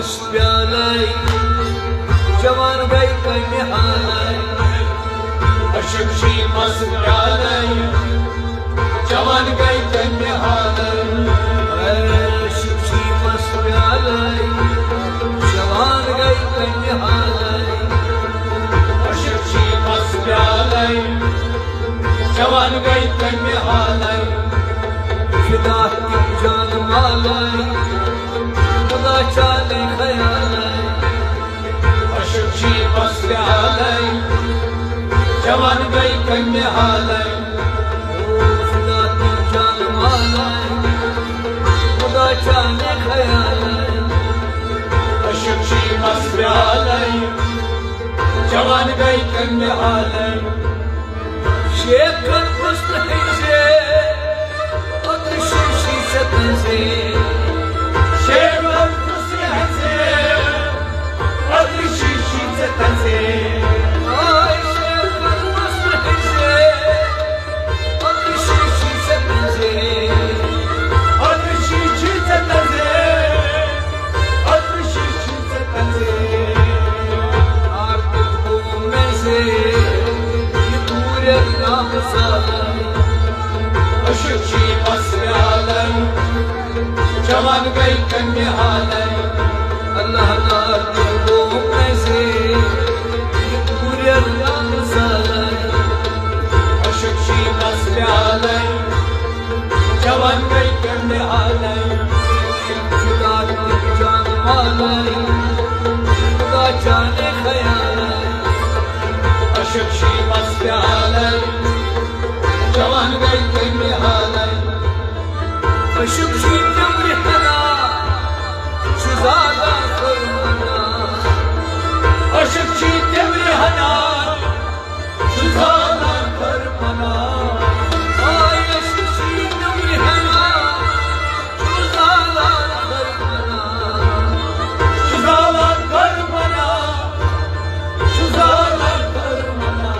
मस्त प्याले जवान गई कन्ने हाले अशक शी मस्त प्याले जवान गई कन्ने हाले अशक शी मस्त प्याले जवान गई कन्ने हाले अशक शी मस्त प्याले जवान गई कन्ने हाले फिदा की जान माले खुदा चाले ख्याले अशक शी मस्त प्याले जवान गई कन्ने हाले खुदा की जान माले खुदा चाले ख्याले अशक शी मस्त प्याले जवान गई कन्ने हाले शेख मुस्तहिजे अकशी से शेख मुस्तहिजे अकशी से आय शेख मुस्तहिजे अकशी से अकशी से आरती में से अशक शी मस्त प्याले जवान गई कन्ने हाले अल्लाह को में से पूरे अल्लाह साले अशक शी मस्त प्याले जवान गई कन्ने हाले खुदा की जान माले खुदा जाने ख्याले अशक शी मस्त प्याले जवान गई कन्ने हाले अशक शी तमरी हना शुजादा फरमाना अशक शी तमरी हना शुजादा फरमाना आय अशक शी तमरी हना शुजादा फरमाना शुजादा फरमाना शुजादा फरमाना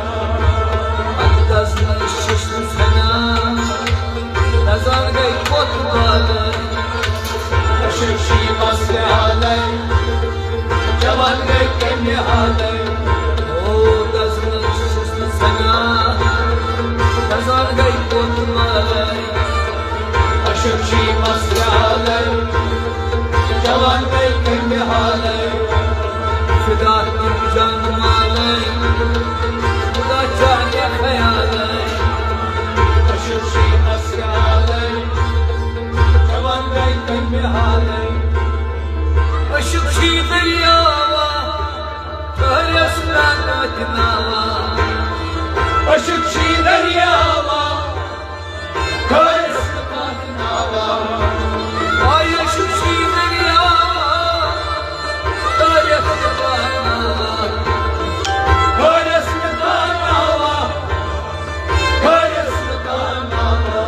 अकदस नजर गई कोतवाले अशक शी मस्त प्याले जवान गई कन्ने हाले ओ दजन सना नजर गई कोतवाले अशक शी मस्त प्याले जवान गई कन्ने हाले फिदा की जान माले खुदा जाने ख्याले अशक शी मस्त प्याले जवान गई कन्ने हाले अशक शी दरियावा करसना किनावा अशक शी दरियावा करसना किनावा आय अशक शी दरियावा करसना किनावा करसना किनावा करसना किनावा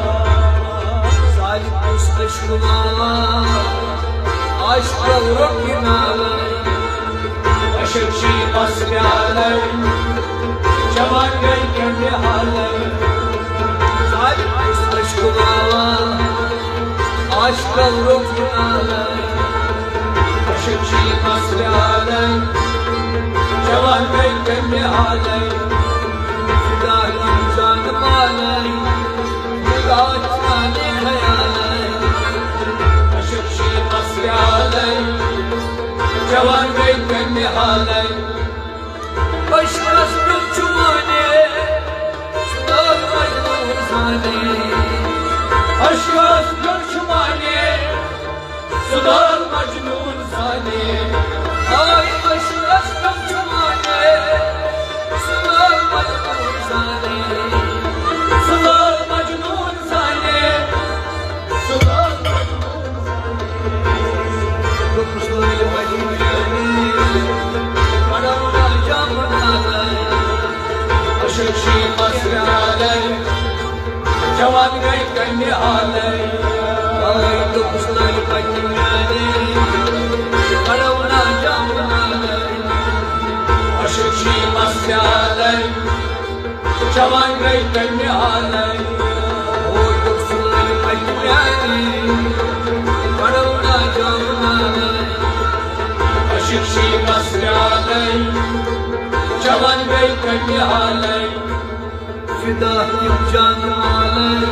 सालिक मुस्तशवा आश्क रखनाले अशक शी मस्त प्याले जवान गई कन्ने हाले सालिक मुस्तशवा आश्क रखनाले अशक शी मस्त प्याले जवान गई कन्ने हाले खुदा की जान माले खुदा जाने ख्याले अशक शी मस्त प्याले जवान गई कन्ने हाले अशरस चुमाने सुदाल मजनून साने अशरस चुमाने सुदाल मजनून साने आय अशरस चुमाने सुदाल मजनून साने सुदाल मजनून साने सुदाल अशक शी मस्त प्याले जवान गई कन्ने हाले आय तो कुशल पन्ने करौना जामनाले अशक शी मस्त प्याले जवान गई कन्ने हाले ओ तो कुशल पन्ने करौना जामनाले कन्या हालै फिदा kim can malay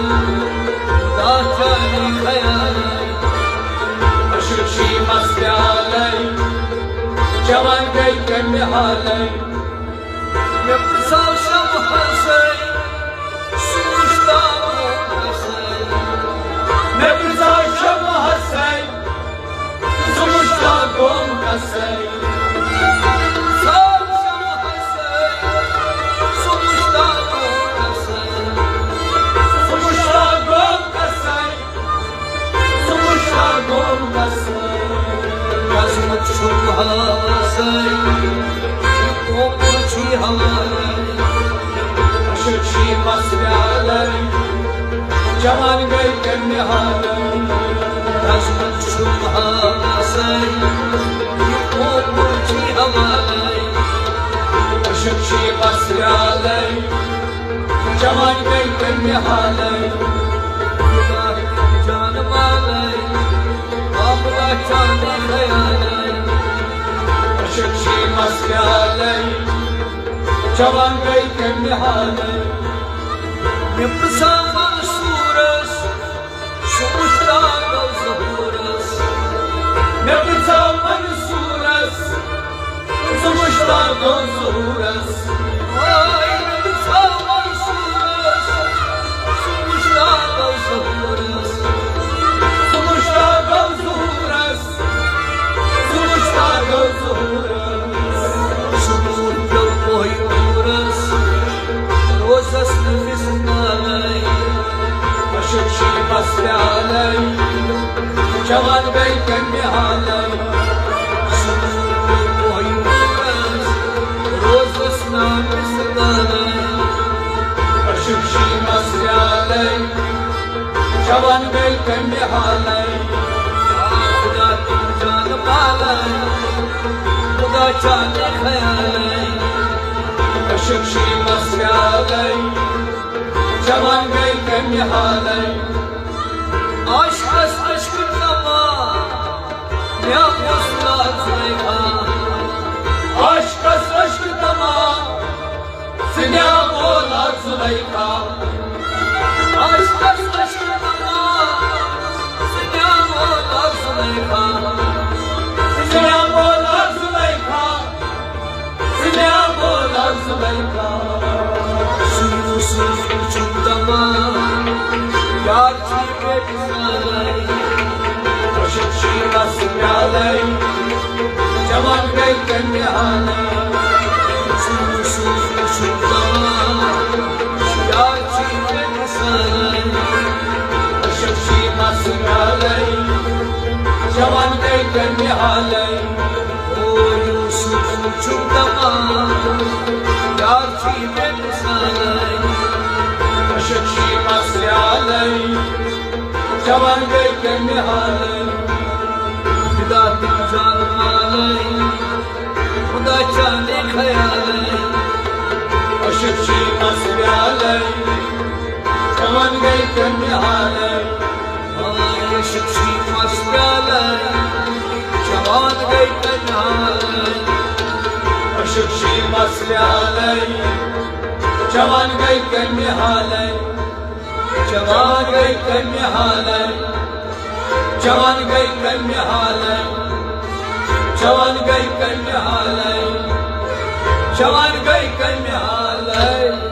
खुदा जाने ख्यालै अशुक शीमस प्यालै जवान गई कन्या हालै मैं प्रसाव शब हंसै सुमुश्ता हंसै मैं प्रसाव शब हंसै सुमुश्ता गोम हंसै अशुक शीमस प्यालै जवान गई कन्या हालै अशुक शीमस प्यालै जवान गई कन्या हालै जान मालै आपदा जाने ख्यालै अशुक शीमस प्यालै जवान गई कन्या हालै मैं प्रसाव सूरस सुमुश्ता ज़हूरस मैं प्रसाव मंसूरस सुमुश्ता ज़हूरस अशुक शीमस प्यालै जवान गई कन्या हालै अशुक शीमस प्यालै जवान गई कन्या हालै खुदा तुम जान मालै खुदा जाने ख्यालै अशुक शीमस प्यालै जवान गई कन्या हालै aşk aşkın ama ya musla züleyha aşk aşk tamam Sina bola Züleyha aşk aşkın ama ya musla züleyha Sina bola Züleyha Sina bola Züleyha suyusuz uçundama yar çiğne güzel अशुक Sheamus प्यालै जवान गई कन्या हालै suyusuz uçundama yar çiğne güzel अशुक Sheamus प्यालै जवान गई कन्या हालै o Yusuf uçundama yar çiğne güzel अशुक Sheamus प्यालै जवान गई कन्या हालै खुदा तुम जान मालै खुदा जाने ख्यालै अशुक शीमस प्यालै जवान गई कन्या हालै aşık शीमस प्यालै जवान गई कन्या हालै अशुक शीमस प्यालै जवान गई कन्या हालै जवान गई कन्या हालै जवान गई कन्या हालै जवान गई कन्या हालै जवान गई कन्या हालै